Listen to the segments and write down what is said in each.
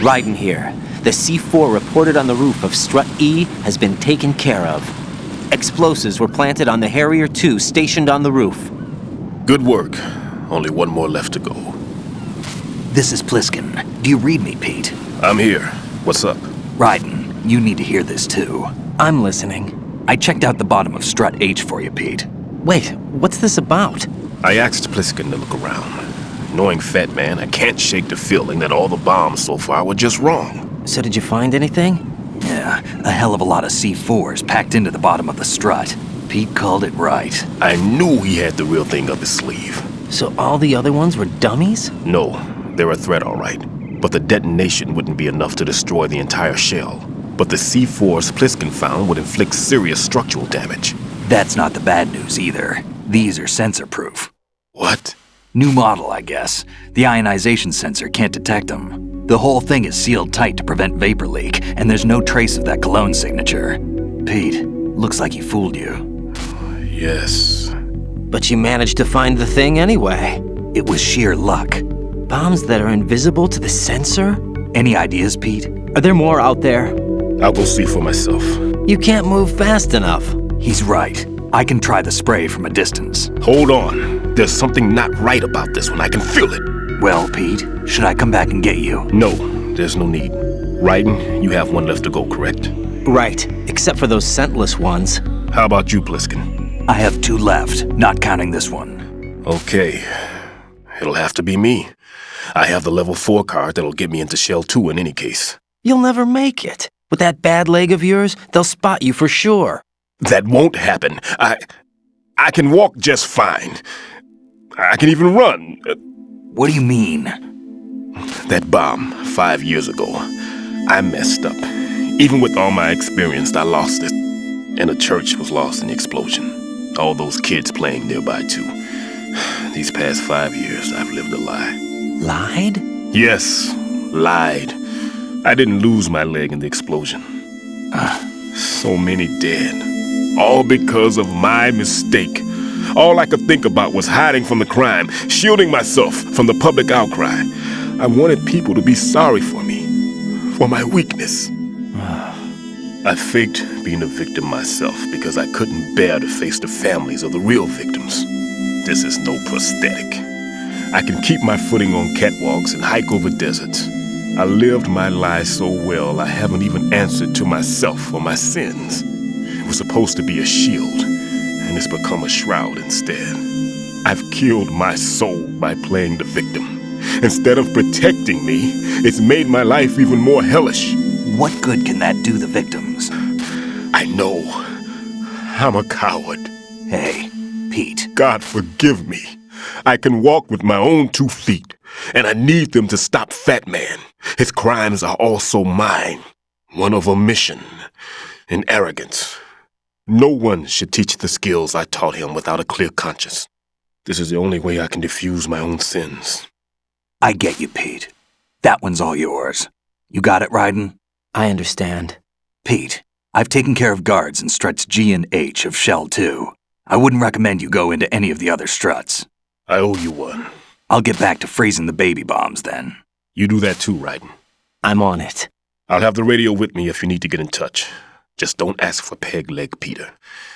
Raiden here. The C4 reported on the roof of Strut E has been taken care of. Explosives were planted on the Harrier 2 stationed on the roof. Good work. Only one more left to go. This is Pliskin. Do you read me, Pete? I'm here. What's up? Raiden, you need to hear this too. I'm listening. I checked out the bottom of Strut H for you, Pete. Wait, what's this about? I asked Pliskin to look around. Knowing Fat Man, I can't shake the feeling that all the bombs so far were just wrong. So did you find anything? Yeah, a hell of a lot of C4s packed into the bottom of the strut. Pete called it right. I knew he had the real thing up his sleeve. So all the other ones were dummies? No, they're a threat, all right. But the detonation wouldn't be enough to destroy the entire shell. But the C4s Pliskin found would inflict serious structural damage. That's not the bad news either. These are sensor-proof. What? New model, I guess. The ionization sensor can't detect them. The whole thing is sealed tight to prevent vapor leak, and there's no trace of that cologne signature. Pete, looks like he fooled you. Yes. But you managed to find the thing anyway. It was sheer luck. Bombs that are invisible to the sensor? Any ideas, Pete? Are there more out there? I'll go see for myself. You can't move fast enough. He's right. I can try the spray from a distance. Hold on. There's something not right about this one. I can feel it. Well, Pete, should I come back and get you? No, there's no need. Raiden, you have one left to go, correct? Right, except for those scentless ones. How about you, Pliskin? I have 2 left, not counting this one. Okay. It'll have to be me. I have the level 4 card that'll get me into Shell 2 in any case. You'll never make it. With that bad leg of yours, they'll spot you for sure. That won't happen. I can walk just fine. I can even run. What do you mean? That bomb 5 years ago, I messed up. Even with all my experience, I lost it. And the church was lost in the explosion. All those kids playing nearby too. These past 5 years, I've lived a lie. Lied? Yes, lied. I didn't lose my leg in the explosion. So many dead. All because of my mistake. All I could think about was hiding from the crime, shielding myself from the public outcry. I wanted people to be sorry for me, for my weakness. I faked being a victim myself because I couldn't bear to face the families of the real victims. This is no prosthetic. I can keep my footing on catwalks and hike over deserts. I lived my lie so well I haven't even answered to myself for my sins. It was supposed to be a shield, and it's become a shroud instead. I've killed my soul by playing the victim. Instead of protecting me, it's made my life even more hellish. What good can that do the victims? I know. I'm a coward. Hey, Pete. God forgive me. I can walk with my own 2 feet, and I need them to stop Fat Man. His crimes are also mine. One of omission and arrogance. No one should teach the skills I taught him without a clear conscience. This is the only way I can diffuse my own sins. I get you, Pete. That one's all yours. You got it, Raiden? I understand. Pete, I've taken care of guards in struts G and H of Shell 2. I wouldn't recommend you go into any of the other struts. I owe you one. I'll get back to freezing the baby bombs then. You do that too, Raiden. I'm on it. I'll have the radio with me if you need to get in touch. Just don't ask for Peg Leg Peter.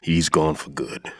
He's gone for good.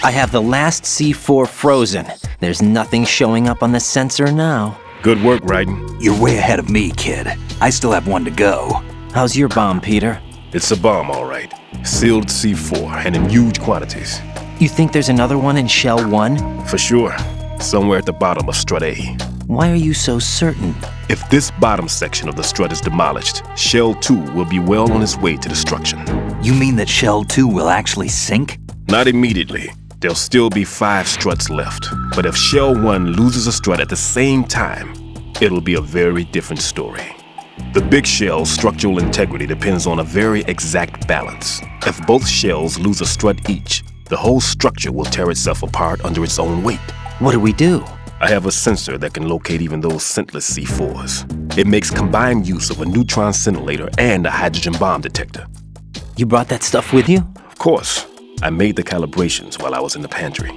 I have the last C4 frozen. There's nothing showing up on the sensor now. Good work, Raiden. You're way ahead of me, kid. I still have 1 to go. How's your bomb, Peter? It's a bomb, all right. Sealed C4 and in huge quantities. You think there's another one in Shell 1? For sure. Somewhere at the bottom of Strut A. Why are you so certain? If this bottom section of the strut is demolished, Shell 2 will be well on its way to destruction. You mean that Shell 2 will actually sink? Not immediately. There'll still be 5 struts left. But if Shell 1 loses a strut at the same time, it'll be a very different story. The big shell's structural integrity depends on a very exact balance. If both shells lose a strut each, the whole structure will tear itself apart under its own weight. What do we do? I have a sensor that can locate even those scentless C4s. It makes combined use of a neutron scintillator and a hydrogen bomb detector. You brought that stuff with you? Of course. I made the calibrations while I was in the pantry.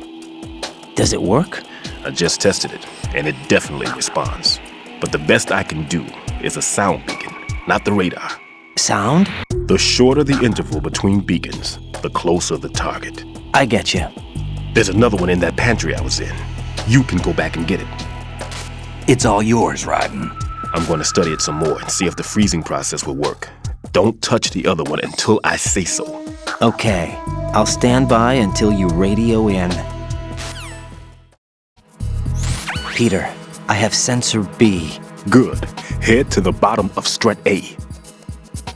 Does it work? I just tested it. and it definitely responds. But the best I can do is a sound beacon, not the radar. Sound? The shorter the interval between beacons, the closer the target. I get you. There's another one in that pantry I was in. You can go back and get it. It's all yours, Raiden. I'm going to study it some more and see if the freezing process will work. Don't touch the other one until I say so. Okay. I'll stand by until you radio in. Peter, I have sensor B. Good. Head to the bottom of strut A.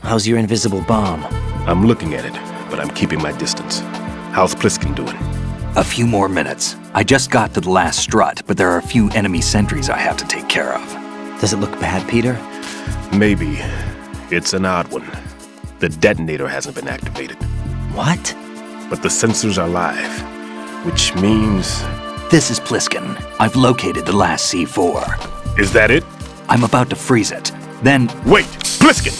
How's your invisible bomb? I'm looking at it, but I'm keeping my distance. How's Pliskin doing? A few more minutes. I just got to the last strut, but there are a few enemy sentries I have to take care of. Does it look bad, Peter? Maybe. It's an odd one. The detonator hasn't been activated. What? But the sensors are live, which means... This is Pliskin. I've located the last C4. Is that it? I'm about to freeze it. Then... Wait! Pliskin!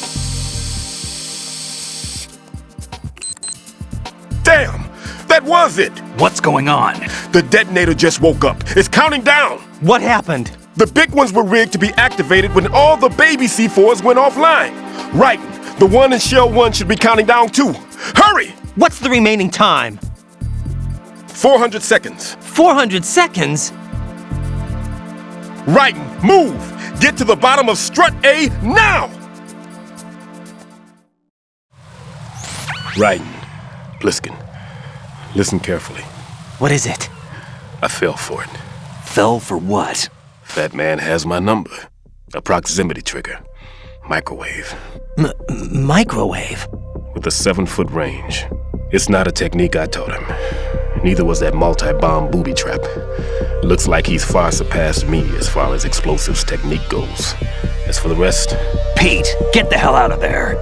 Damn! That was it! What's going on? The detonator just woke up. It's counting down! What happened? The big ones were rigged to be activated when all the baby C4s went offline. Right. The one in Shell 1 should be counting down too. Hurry! What's the remaining time? 400 seconds. 400 seconds? Right. Move! Get to the bottom of strut A now! Right. Pliskin, listen carefully. What is it? I fell for it. Fell for what? That man has my number. A proximity trigger. Microwave. Microwave? With a 7-foot range. It's not a technique I taught him. Neither was that multi-bomb booby trap. Looks like he's far surpassed me as far as explosives technique goes. As for the rest... Pete, get the hell out of there.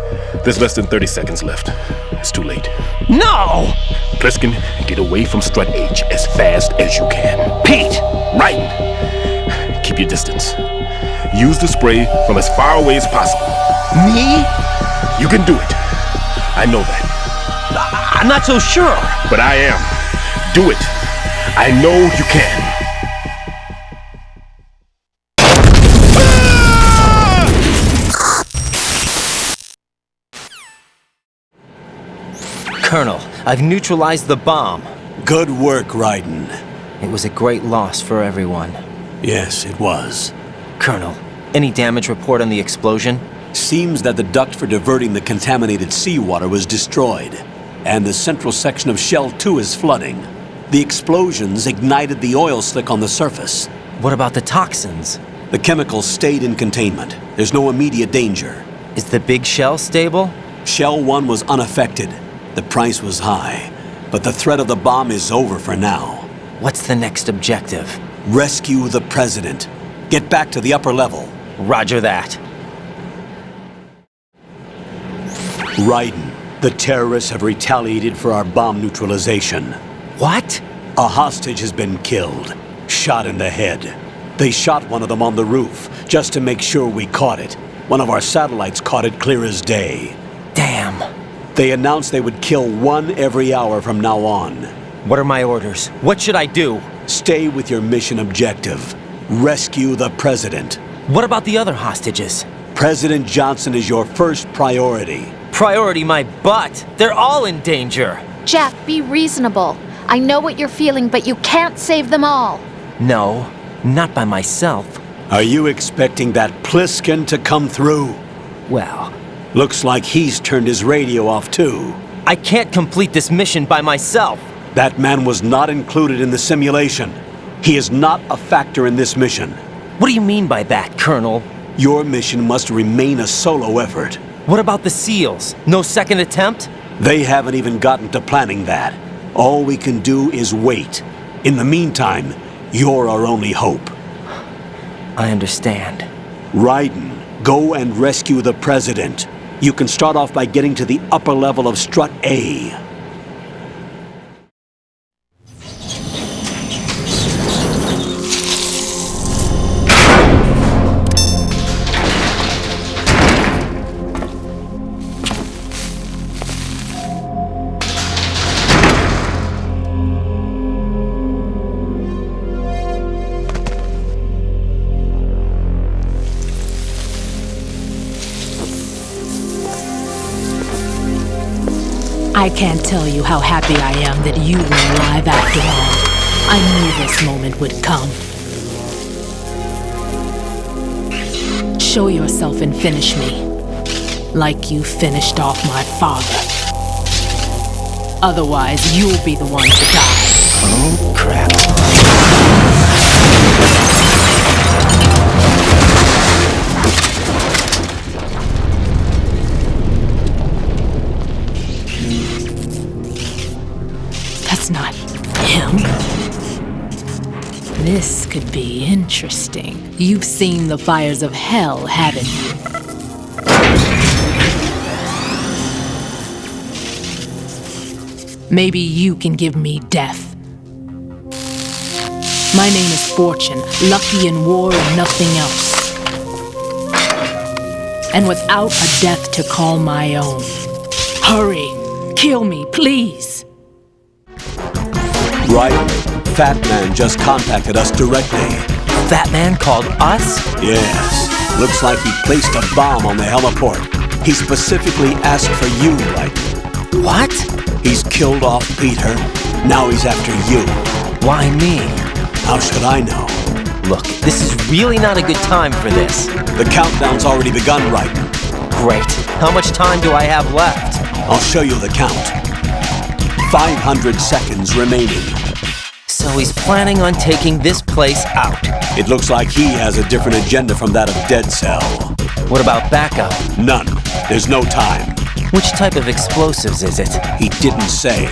There's less than 30 seconds left. It's too late. No! Pliskin, get away from strut H as fast as you can. Pete! Right! Keep your distance. Use the spray from as far away as possible. Me? You can do it. I know that. I'm not so sure. But I am. Do it. I know you can. Colonel, I've neutralized the bomb. Good work, Raiden. It was a great loss for everyone. Yes, it was. Colonel, any damage report on the explosion? Seems that the duct for diverting the contaminated seawater was destroyed, and the central section of Shell 2 is flooding. The explosions ignited the oil slick on the surface. What about the toxins? The chemicals stayed in containment. There's no immediate danger. Is the big shell stable? Shell 1 was unaffected. The price was high, but the threat of the bomb is over for now. What's the next objective? Rescue the President. Get back to the upper level. Roger that. Raiden, the terrorists have retaliated for our bomb neutralization. What? A hostage has been killed, shot in the head. They shot one of them on the roof, just to make sure we caught it. One of our satellites caught it clear as day. Damn. They announced they would kill one every hour from now on. What are my orders? What should I do? Stay with your mission objective. Rescue the President. What about the other hostages? President Johnson is your first priority. Priority my butt. They're all in danger. Jack, be reasonable. I know what you're feeling, but you can't save them all. No, not by myself. Are you expecting that Pliskin to come through? Well, Looks like he's turned his radio off too. I can't complete this mission by myself. That man was not included in the simulation. He is not a factor in this mission. What do you mean by that, Colonel? Your mission must remain a solo effort. What about the SEALs? No second attempt? They haven't even gotten to planning that. All we can do is wait. In the meantime, you're our only hope. I understand. Raiden, go and rescue the President. You can start off by getting to the upper level of Strut A. I can't tell you how happy I am that you were alive after all. I knew this moment would come. Show yourself and finish me, like you finished off my father. Otherwise, you'll be the one to die. Oh, crap. That's not him. This could be interesting. You've seen the fires of hell, haven't you? Maybe you can give me death. My name is Fortune, lucky in war and nothing else. And without a death to call my own. Hurry, kill me, please. Right? Fat Man just contacted us directly. Fat Man called us? Yes. Looks like he placed a bomb on the heliport. He specifically asked for you, right? What? He's killed off Peter. Now he's after you. Why me? How should I know? Look, this is really not a good time for this. The countdown's already begun, right? Great. How much time do I have left? I'll show you the count. 500 seconds remaining. So he's planning on taking this place out. It looks like he has a different agenda from that of Dead Cell. What about backup? None. There's no time. Which type of explosives is it? He didn't say.